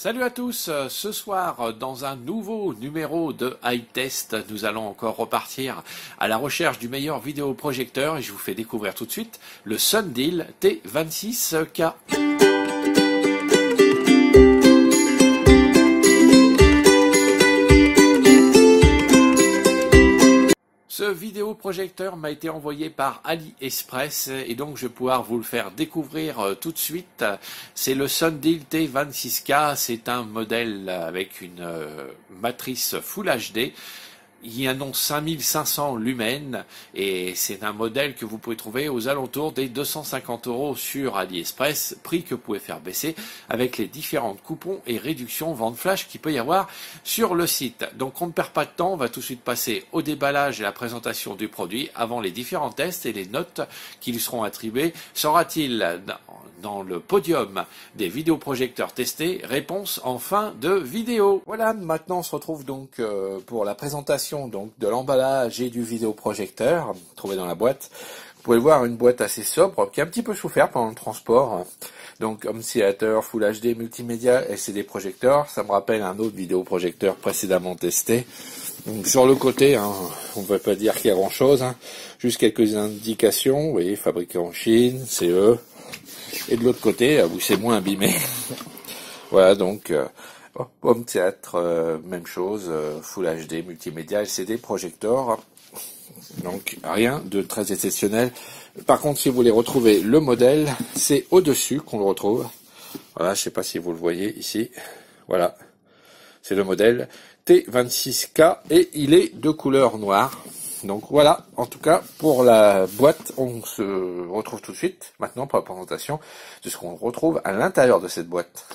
Salut à tous, ce soir dans un nouveau numéro de iTest, nous allons encore repartir à la recherche du meilleur vidéoprojecteur et je vous fais découvrir tout de suite le Sundial T26K. Ce vidéoprojecteur m'a été envoyé par AliExpress et donc je vais pouvoir vous le faire découvrir tout de suite. C'est le Sundial T26K, c'est un modèle avec une matrice Full HD. Il annonce 5500 lumens et c'est un modèle que vous pouvez trouver aux alentours des 250 € sur AliExpress, prix que vous pouvez faire baisser avec les différentes coupons et réductions vente flash qu'il peut y avoir sur le site. Donc on ne perd pas de temps, on va tout de suite passer au déballage et à la présentation du produit avant les différents tests et les notes qui lui seront attribuées. Sera-t-il dans le podium des vidéoprojecteurs testés? Réponse en fin de vidéo. Voilà, maintenant on se retrouve donc pour la présentation donc de l'emballage et du vidéoprojecteur trouvé dans la boîte. Vous pouvez voir une boîte assez sobre qui a un petit peu souffert pendant le transport. Donc home theater, Full HD, multimédia, LCD projecteur. Ça me rappelle un autre vidéoprojecteur précédemment testé. Donc sur le côté, on ne peut pas dire qu'il y a grand chose, juste quelques indications. Vous voyez, fabriqué en Chine, CE. Et de l'autre côté, où c'est moins abîmé. Voilà, donc home théâtre, même chose, Full HD, multimédia, LCD, projecteur. Donc rien de très exceptionnel. Par contre, si vous voulez retrouver le modèle, c'est au-dessus qu'on le retrouve. Voilà, je sais pas si vous le voyez ici. Voilà, c'est le modèle T26K et il est de couleur noire. Donc voilà, en tout cas, pour la boîte, on se retrouve tout de suite, maintenant pour la présentation de ce qu'on retrouve à l'intérieur de cette boîte.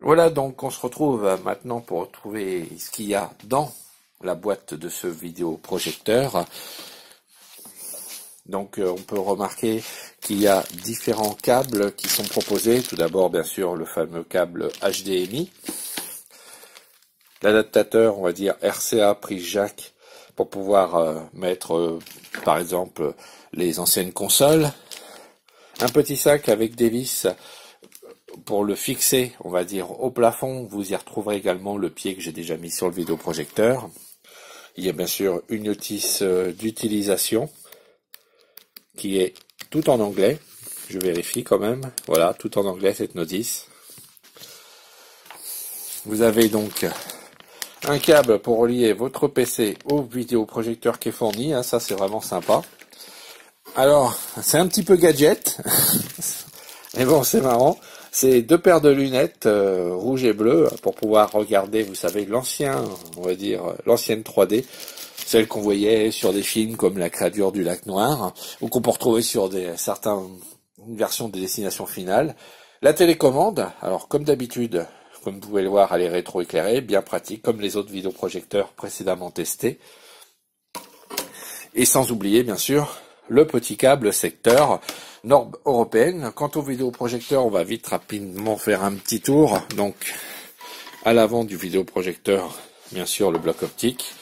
Voilà, donc on se retrouve maintenant pour retrouver ce qu'il y a dans la boîte de ce vidéoprojecteur. Donc on peut remarquer qu'il y a différents câbles qui sont proposés. Tout d'abord, bien sûr, le fameux câble HDMI. L'adaptateur, on va dire RCA prise jack, pour pouvoir mettre, par exemple, les anciennes consoles. Un petit sac avec des vis pour le fixer, on va dire, au plafond. Vous y retrouverez également le pied que j'ai déjà mis sur le vidéoprojecteur. Il y a bien sûr une notice d'utilisation qui est tout en anglais. Je vérifie quand même. Voilà, tout en anglais cette notice. Vous avez donc un câble pour relier votre PC au vidéoprojecteur qui est fourni, ça c'est vraiment sympa. Alors, c'est un petit peu gadget, mais bon, c'est marrant. C'est deux paires de lunettes rouge et bleu pour pouvoir regarder, vous savez, l'ancien, on va dire, l'ancienne 3D, celle qu'on voyait sur des films comme La Créature du Lac Noir, ou qu'on peut retrouver sur certaines versions des destinations finales. La télécommande, alors comme d'habitude, comme vous pouvez le voir, elle est rétroéclairée, bien pratique, comme les autres vidéoprojecteurs précédemment testés. Et sans oublier, bien sûr, le petit câble secteur norme européenne. Quant au vidéoprojecteur, on va vite rapidement faire un petit tour. Donc, à l'avant du vidéoprojecteur, bien sûr, le bloc optique.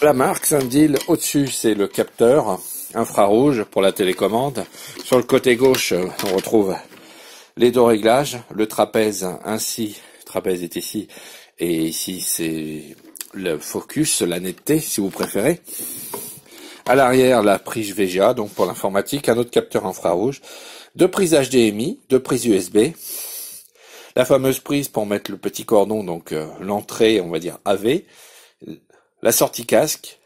La marque Sundial, au-dessus, c'est le capteur infrarouge pour la télécommande. Sur le côté gauche, on retrouve les deux réglages, le trapèze ainsi. Le trapèze est ici, et ici c'est le focus, la netteté si vous préférez. À l'arrière, la prise VGA, donc pour l'informatique, un autre capteur infrarouge, deux prises HDMI, deux prises USB, la fameuse prise pour mettre le petit cordon, donc l'entrée, on va dire AV, la sortie casque,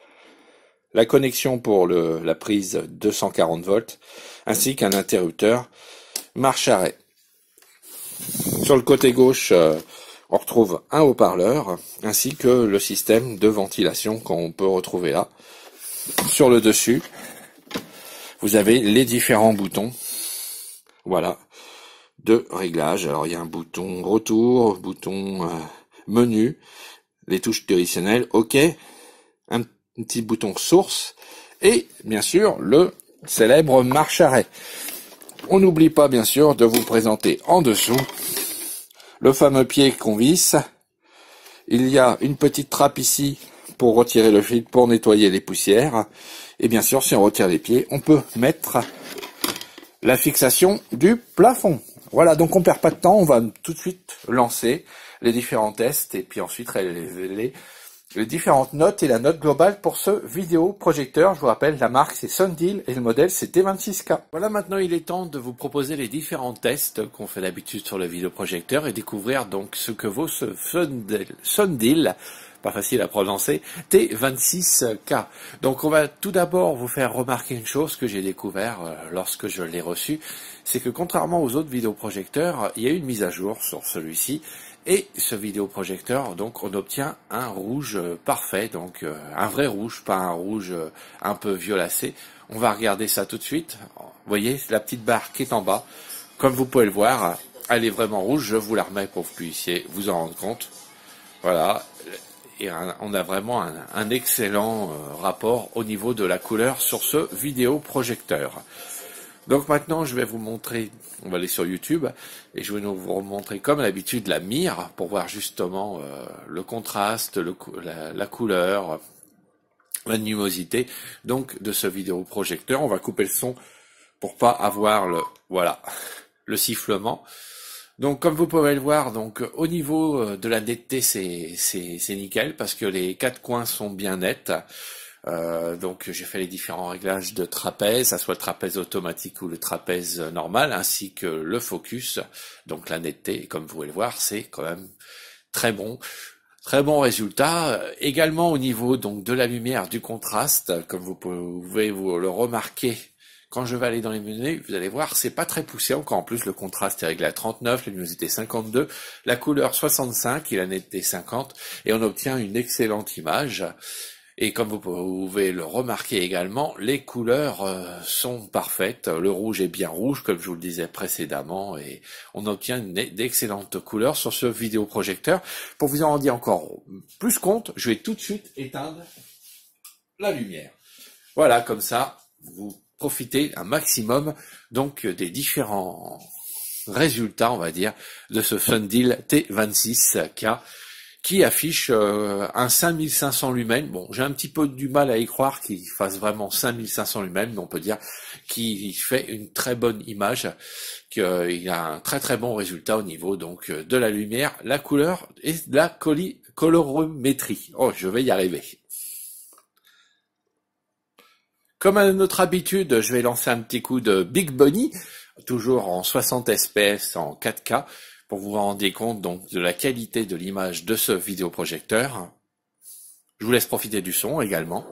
la connexion pour la prise 240 volts, ainsi qu'un interrupteur marche-arrêt. Sur le côté gauche, on retrouve un haut-parleur, ainsi que le système de ventilation qu'on peut retrouver là. Sur le dessus, vous avez les différents boutons, voilà, de réglage. Alors il y a un bouton retour, bouton menu, les touches traditionnelles, OK, un petit bouton source, et bien sûr le célèbre marche-arrêt. On n'oublie pas bien sûr de vous présenter en dessous le fameux pied qu'on visse. Il y a une petite trappe ici pour retirer le fil, pour nettoyer les poussières. Et bien sûr, si on retire les pieds, on peut mettre la fixation du plafond. Voilà, donc on perd pas de temps, on va tout de suite lancer les différents tests et puis ensuite révéler les différentes notes et la note globale pour ce vidéoprojecteur. Je vous rappelle, la marque c'est Sundeal et le modèle c'est T26K. Voilà, maintenant il est temps de vous proposer les différents tests qu'on fait d'habitude sur le vidéoprojecteur et découvrir donc ce que vaut ce Sundeal, pas facile à prononcer, T26K. Donc on va tout d'abord vous faire remarquer une chose que j'ai découvert lorsque je l'ai reçu, c'est que contrairement aux autres vidéoprojecteurs, il y a eu une mise à jour sur celui-ci. Et ce vidéoprojecteur, donc, on obtient un rouge parfait, donc un vrai rouge, pas un rouge un peu violacé. On va regarder ça tout de suite. Vous voyez, la petite barre qui est en bas, comme vous pouvez le voir, elle est vraiment rouge. Je vous la remets pour que vous puissiez vous en rendre compte. Voilà, et on a vraiment un excellent rapport au niveau de la couleur sur ce vidéoprojecteur. Donc maintenant, je vais vous montrer, on va aller sur YouTube, et je vais vous montrer comme d'habitude la mire pour voir justement le contraste, la couleur, la luminosité donc de ce vidéoprojecteur. On va couper le son pour pas avoir le sifflement. Donc comme vous pouvez le voir, donc au niveau de la netteté, c'est nickel parce que les quatre coins sont bien nets. Donc j'ai fait les différents réglages de trapèze, ça soit le trapèze automatique ou le trapèze normal, ainsi que le focus, donc la netteté, et comme vous pouvez le voir, c'est quand même très bon résultat. Également au niveau donc de la lumière, du contraste, comme vous pouvez vous le remarquer, quand je vais aller dans les menus, vous allez voir, c'est pas très poussé, encore en plus le contraste est réglé à 39, la luminosité 52, la couleur 65 et la netteté 50, et on obtient une excellente image. Et comme vous pouvez le remarquer également, les couleurs sont parfaites. Le rouge est bien rouge, comme je vous le disais précédemment, et on obtient d'excellentes couleurs sur ce vidéoprojecteur. Pour vous en rendre encore plus compte, je vais tout de suite éteindre la lumière. Voilà, comme ça, vous profitez un maximum donc des différents résultats, on va dire, de ce Sundeal T26K. Qui affiche un 5500 lumens. Bon, j'ai un petit peu du mal à y croire qu'il fasse vraiment 5500 lumens, mais on peut dire qu'il fait une très bonne image, qu'il a un très très bon résultat au niveau donc de la lumière, la couleur et de la colorimétrie. Oh, je vais y arriver. Comme à notre habitude, je vais lancer un petit coup de Big Bunny, toujours en 60 fps en 4K, pour vous rendre compte donc de la qualité de l'image de ce vidéoprojecteur. Je vous laisse profiter du son également.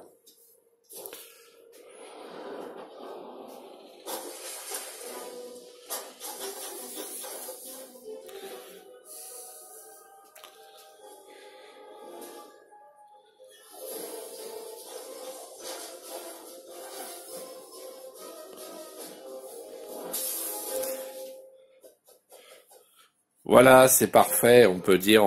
Voilà, c'est parfait. On peut dire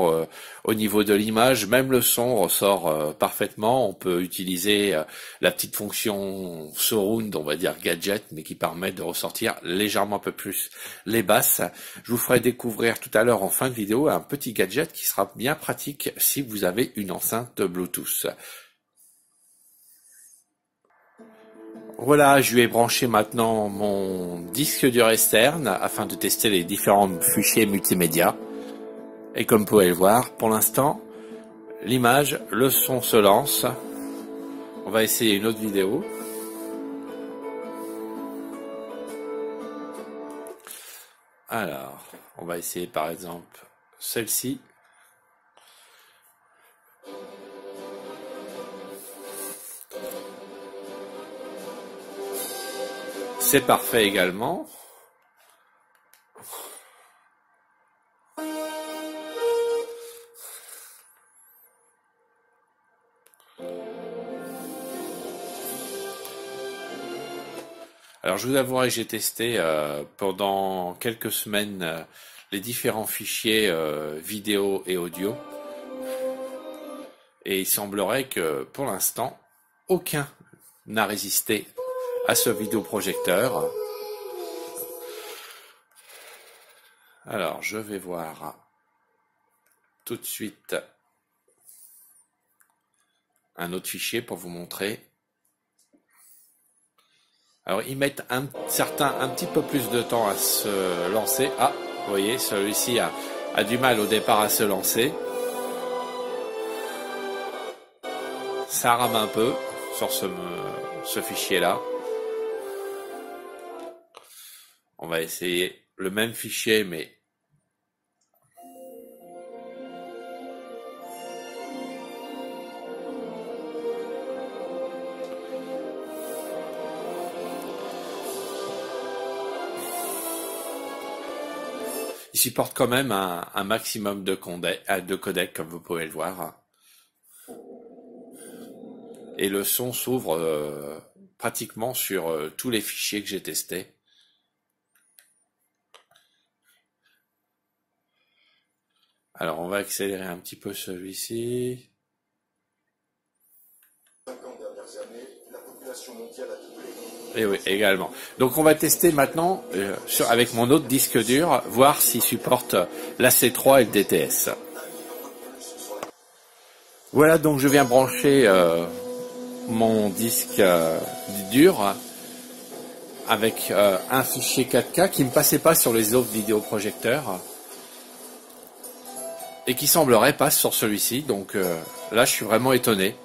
au niveau de l'image, même le son ressort parfaitement. On peut utiliser la petite fonction surround, on va dire gadget, mais qui permet de ressortir légèrement un peu plus les basses. Je vous ferai découvrir tout à l'heure en fin de vidéo un petit gadget qui sera bien pratique si vous avez une enceinte Bluetooth. Voilà, je lui ai branché maintenant mon disque dur externe afin de tester les différents fichiers multimédia. Et comme vous pouvez le voir, pour l'instant, l'image, le son se lance. On va essayer une autre vidéo. Alors, on va essayer par exemple celle-ci. C'est parfait également. Alors je vous avouerai que j'ai testé pendant quelques semaines les différents fichiers vidéo et audio. Et il semblerait que pour l'instant, aucun n'a résisté à ce vidéoprojecteur. Alors, je vais voir tout de suite un autre fichier pour vous montrer. Alors ils mettent un petit peu plus de temps à se lancer. Ah, vous voyez, celui-ci a du mal au départ à se lancer. Ça rame un peu sur ce fichier-là. On va essayer le même fichier, mais il supporte quand même un maximum de codecs, comme vous pouvez le voir. Et le son s'ouvre pratiquement sur tous les fichiers que j'ai testés. Alors on va accélérer un petit peu celui-ci. 50 dernières années, la population mondiale a doublé. Et oui, également. Donc on va tester maintenant avec mon autre disque dur, voir s'il supporte l'AC3 et le DTS. Voilà, donc je viens brancher mon disque dur avec un fichier 4K qui ne me passait pas sur les autres vidéoprojecteurs et qui semblerait passer sur celui-ci. Donc là, je suis vraiment étonné.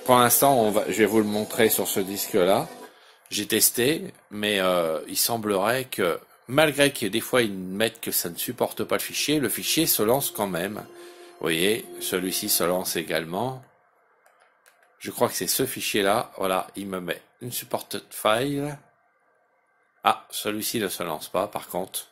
Pour l'instant, je vais vous le montrer sur ce disque-là. J'ai testé, mais il semblerait que, malgré que des fois ils mettent que ça ne supporte pas le fichier se lance quand même. Vous voyez, celui-ci se lance également. Je crois que c'est ce fichier-là. Voilà, il me met une supported file. Ah, celui-ci ne se lance pas, par contre.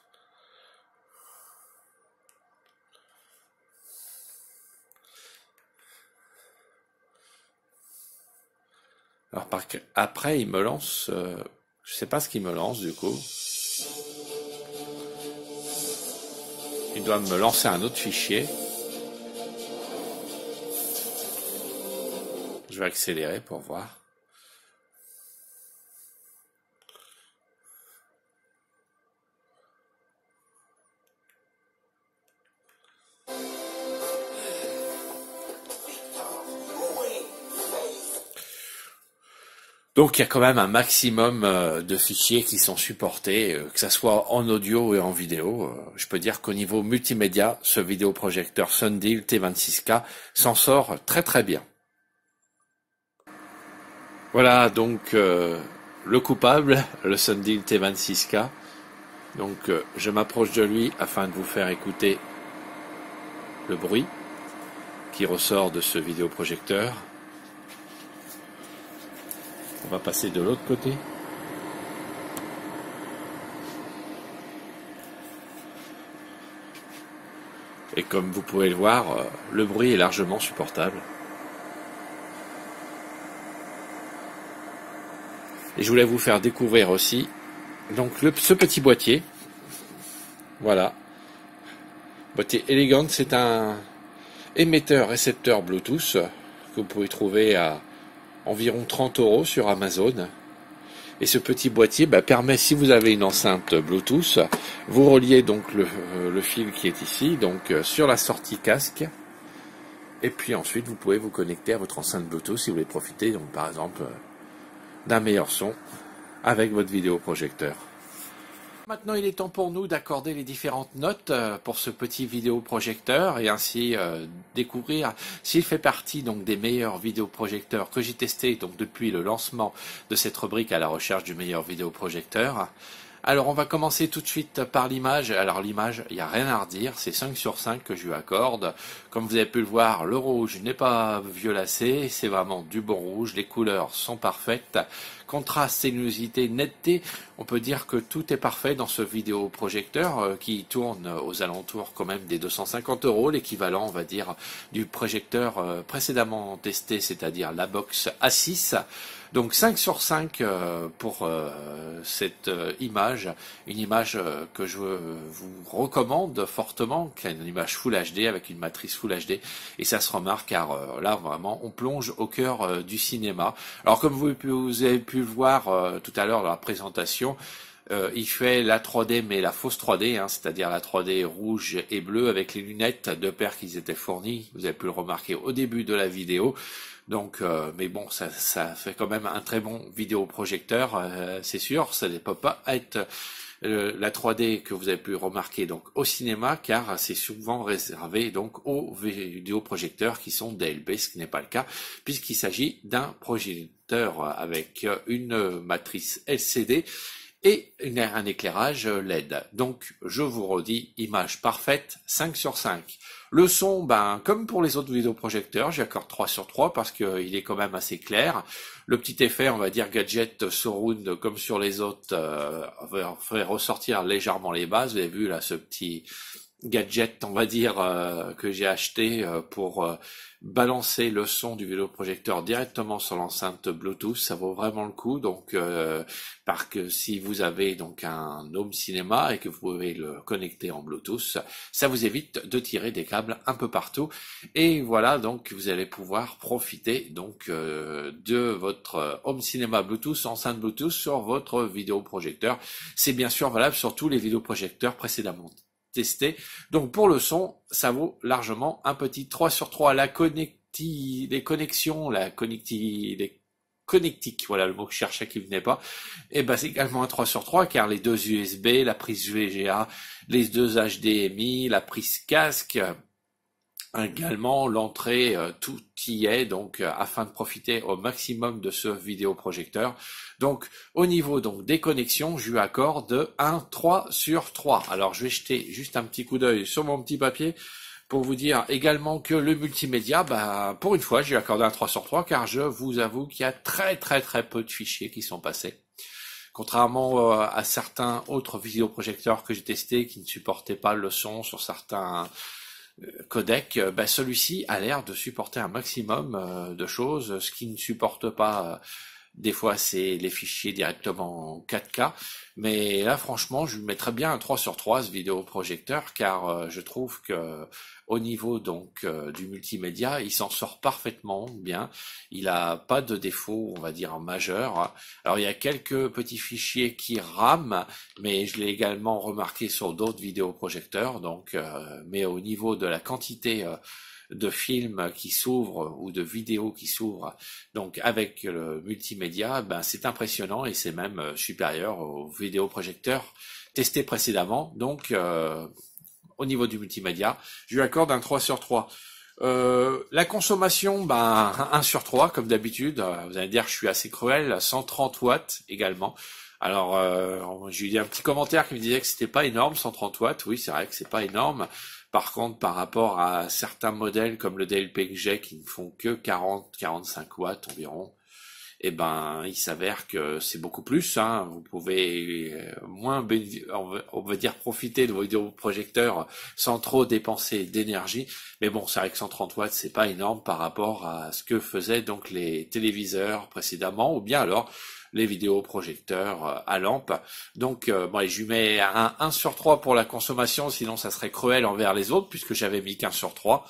Alors après, il me lance, je sais pas ce qu'il me lance du coup. Il doit me lancer un autre fichier. Je vais accélérer pour voir. Donc il y a quand même un maximum de fichiers qui sont supportés, que ça soit en audio et en vidéo. Je peux dire qu'au niveau multimédia, ce vidéoprojecteur Sundial T26K s'en sort très très bien. Voilà donc le coupable, le Sundial T26K. Donc je m'approche de lui afin de vous faire écouter le bruit qui ressort de ce vidéoprojecteur. On va passer de l'autre côté. Et comme vous pouvez le voir, le bruit est largement supportable. Et je voulais vous faire découvrir aussi donc ce petit boîtier. Voilà. Boîtier Elegant, c'est un émetteur-récepteur Bluetooth que vous pouvez trouver à environ 30 € sur Amazon. Et ce petit boîtier permet, si vous avez une enceinte Bluetooth, vous reliez donc le fil qui est ici, donc sur la sortie casque. Et puis ensuite, vous pouvez vous connecter à votre enceinte Bluetooth si vous voulez profiter, donc par exemple, d'un meilleur son avec votre vidéoprojecteur. Maintenant, il est temps pour nous d'accorder les différentes notes pour ce petit vidéoprojecteur et ainsi découvrir s'il fait partie donc des meilleurs vidéoprojecteurs que j'ai testés donc depuis le lancement de cette rubrique à la recherche du meilleur vidéoprojecteur. Alors on va commencer tout de suite par l'image. Alors l'image, il n'y a rien à redire, c'est 5 sur 5 que je lui accorde. Comme vous avez pu le voir, le rouge n'est pas violacé, c'est vraiment du bon rouge, les couleurs sont parfaites. Contraste, luminosité, netteté, on peut dire que tout est parfait dans ce vidéoprojecteur qui tourne aux alentours quand même des 250 €, l'équivalent on va dire du projecteur précédemment testé, c'est-à-dire la box A6. Donc 5 sur 5 pour cette image, une image que je vous recommande fortement, qui est une image Full HD avec une matrice Full HD, et ça se remarque car là vraiment on plonge au cœur du cinéma. Alors comme vous avez pu le voir tout à l'heure dans la présentation, Il fait la 3D, mais la fausse 3D, hein, c'est-à-dire la 3D rouge et bleue avec les lunettes de paires qui étaient fournies. Vous avez pu le remarquer au début de la vidéo. Donc, mais bon, ça fait quand même un très bon vidéoprojecteur, c'est sûr. Ça ne peut pas être la 3D que vous avez pu remarquer donc au cinéma, car c'est souvent réservé donc aux vidéoprojecteurs qui sont DLP, ce qui n'est pas le cas, puisqu'il s'agit d'un projecteur avec une matrice LCD et un éclairage LED. Donc, je vous redis, image parfaite, 5 sur 5. Le son, comme pour les autres vidéoprojecteurs, j'accorde 3 sur 3 parce qu'il est quand même assez clair. Le petit effet, on va dire gadget surround, comme sur les autres, fait ressortir légèrement les bases. Vous avez vu là ce petit gadget, on va dire, que j'ai acheté pour balancer le son du vidéoprojecteur directement sur l'enceinte Bluetooth. Ça vaut vraiment le coup. Donc, parce que si vous avez donc un home cinéma et que vous pouvez le connecter en Bluetooth, ça vous évite de tirer des câbles un peu partout. Et voilà, donc vous allez pouvoir profiter donc de votre home cinéma Bluetooth, enceinte Bluetooth sur votre vidéoprojecteur. C'est bien sûr valable sur tous les vidéoprojecteurs précédemment testés. Donc pour le son, ça vaut largement un petit 3 sur 3. Les connectiques, voilà le mot que je cherchais qui venait pas, et c'est également un 3 sur 3 car les deux USB, la prise VGA, les deux HDMI, la prise casque, également l'entrée, tout y est donc afin de profiter au maximum de ce vidéoprojecteur. Donc au niveau donc des connexions, je lui accorde un 3 sur 3. Alors je vais jeter juste un petit coup d'œil sur mon petit papier pour vous dire également que le multimédia, pour une fois, je lui accorde un 3 sur 3 car je vous avoue qu'il y a très peu de fichiers qui sont passés. Contrairement à certains autres vidéoprojecteurs que j'ai testés qui ne supportaient pas le son sur certains codec, celui-ci a l'air de supporter un maximum de choses. Ce qui ne supporte pas, des fois, c'est les fichiers directement en 4K. Mais là, franchement, je lui mettrais bien un 3 sur 3 ce vidéoprojecteur, car je trouve que au niveau donc du multimédia, il s'en sort parfaitement bien. Il a pas de défaut, on va dire, majeur. Alors il y a quelques petits fichiers qui rament, mais je l'ai également remarqué sur d'autres vidéoprojecteurs. Donc, mais au niveau de la quantité de films qui s'ouvrent ou de vidéos qui s'ouvrent, donc avec le multimédia, c'est impressionnant et c'est même supérieur aux vidéoprojecteurs testés précédemment. Donc au niveau du multimédia, je lui accorde un 3 sur 3. La consommation, 1 sur 3 comme d'habitude. Vous allez dire, je suis assez cruel, 130 watts également. Alors, j'ai eu un petit commentaire qui me disait que c'était pas énorme, 130 watts. Oui, c'est vrai que c'est pas énorme. Par contre, par rapport à certains modèles comme le DLP que j'ai qui ne font que 40-45 watts environ, il s'avère que c'est beaucoup plus. Vous pouvez moins, on va dire, profiter de vos vidéoprojecteurs sans trop dépenser d'énergie. Mais bon, c'est vrai que 130 watts, c'est pas énorme par rapport à ce que faisaient donc les téléviseurs précédemment, ou bien alors les vidéoprojecteurs à lampe. Donc, je lui mets un 1 sur 3 pour la consommation, sinon ça serait cruel envers les autres, puisque j'avais mis qu'1 sur 3.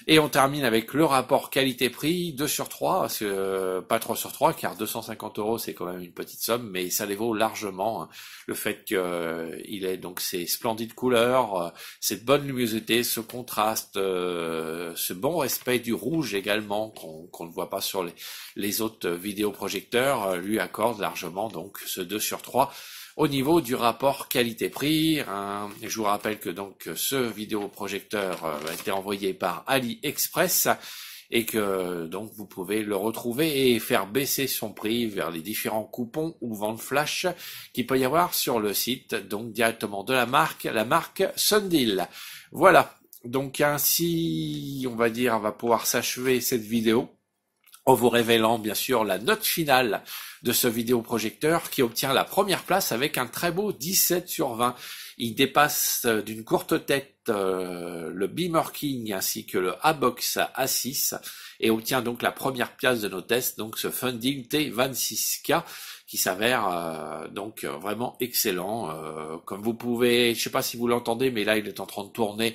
Et on termine avec le rapport qualité-prix, 2 sur 3, parce que, pas 3 sur 3, car 250 € c'est quand même une petite somme, mais ça les vaut largement. Le fait qu'il ait donc ces splendides couleurs, cette bonne luminosité, ce contraste, ce bon respect du rouge également, qu'on ne voit pas sur les autres vidéoprojecteurs, lui accorde largement donc ce 2 sur 3. Au niveau du rapport qualité-prix, je vous rappelle que donc ce vidéoprojecteur a été envoyé par AliExpress et que donc vous pouvez le retrouver et faire baisser son prix vers les différents coupons ou ventes flash qu'il peut y avoir sur le site, donc directement de la marque Sundial. Voilà, donc ainsi on va dire on va pouvoir s'achever cette vidéo en vous révélant bien sûr la note finale de ce vidéoprojecteur qui obtient la première place avec un très beau 17 sur 20. Il dépasse d'une courte tête le Beamer King ainsi que le A-Box A6 et obtient donc la première place de nos tests, donc ce Funding T26K qui s'avère donc vraiment excellent. Comme vous pouvez, je sais pas si vous l'entendez, mais là il est en train de tourner.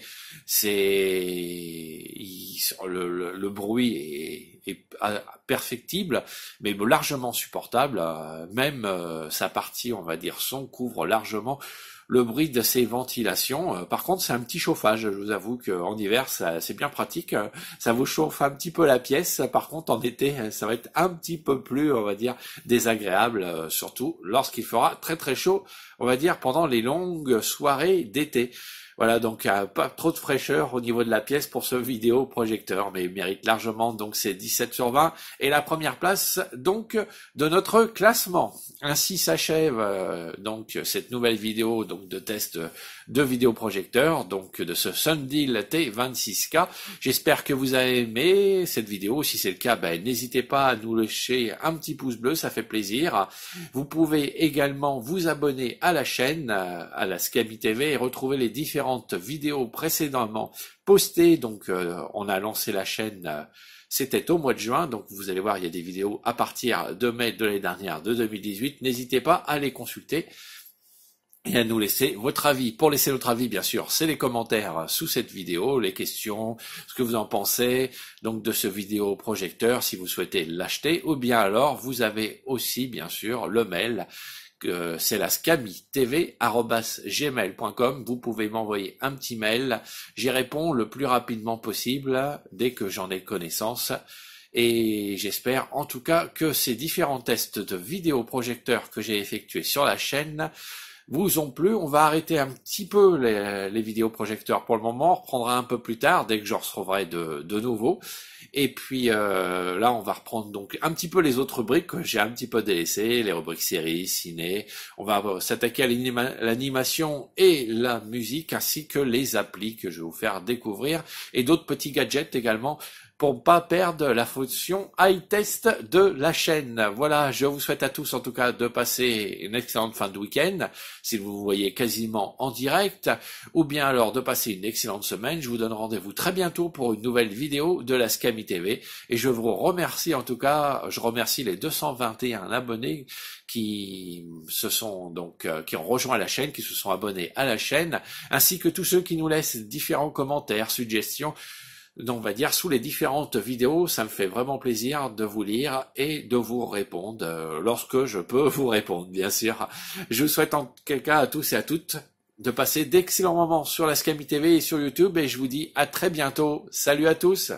le bruit est perfectible, mais largement supportable. Même sa partie, on va dire, son couvre largement le bruit de ces ventilations. Par contre, c'est un petit chauffage. Je vous avoue qu'en hiver, c'est bien pratique. Ça vous chauffe un petit peu la pièce. Par contre, en été, ça va être un petit peu plus, on va dire, désagréable, surtout lorsqu'il fera très très chaud, on va dire, pendant les longues soirées d'été. Voilà, donc pas trop de fraîcheur au niveau de la pièce pour ce vidéoprojecteur, mais il mérite largement donc ses 17/20 et la première place donc de notre classement. Ainsi s'achève donc cette nouvelle vidéo donc de test de vidéoprojecteur, donc de ce Sundial T26K. J'espère que vous avez aimé cette vidéo. Si c'est le cas, n'hésitez pas à nous lâcher un petit pouce bleu, ça fait plaisir. Vous pouvez également vous abonner à la chaîne, à la Scami TV, et retrouver les différentes vidéos précédemment postées. Donc on a lancé la chaîne, c'était au mois de juin, donc vous allez voir, il y a des vidéos à partir de mai de l'année dernière, de 2018. N'hésitez pas à les consulter et à nous laisser votre avis. Pour laisser votre avis, bien sûr, c'est les commentaires sous cette vidéo, les questions, ce que vous en pensez donc de ce vidéoprojecteur, si vous souhaitez l'acheter, ou bien alors vous avez aussi bien sûr le mail, c'est la scamitv@gmail.com. Vous pouvez m'envoyer un petit mail, j'y réponds le plus rapidement possible dès que j'en ai connaissance. Et j'espère en tout cas que ces différents tests de vidéoprojecteurs que j'ai effectués sur la chaîne vous ont plu. On va arrêter un petit peu les vidéoprojecteurs pour le moment, on reprendra un peu plus tard dès que je retrouverai de nouveau. Et puis là on va reprendre donc un petit peu les autres rubriques que j'ai un petit peu délaissées, les rubriques séries, ciné. On va s'attaquer à l'animation et la musique, ainsi que les applis que je vais vous faire découvrir, et d'autres petits gadgets également, pour ne pas perdre la fonction high test de la chaîne. Voilà, je vous souhaite à tous en tout cas de passer une excellente fin de week-end, si vous voyez quasiment en direct, ou bien alors de passer une excellente semaine. Je vous donne rendez-vous très bientôt pour une nouvelle vidéo de la Scami TV, et je vous remercie en tout cas, je remercie les 221 abonnés qui qui ont rejoint la chaîne, qui se sont abonnés à la chaîne, ainsi que tous ceux qui nous laissent différents commentaires, suggestions, donc on va dire sous les différentes vidéos. Ça me fait vraiment plaisir de vous lire et de vous répondre lorsque je peux vous répondre, bien sûr. Je vous souhaite en quel cas à tous et à toutes de passer d'excellents moments sur la Scami TV et sur YouTube, et je vous dis à très bientôt. Salut à tous.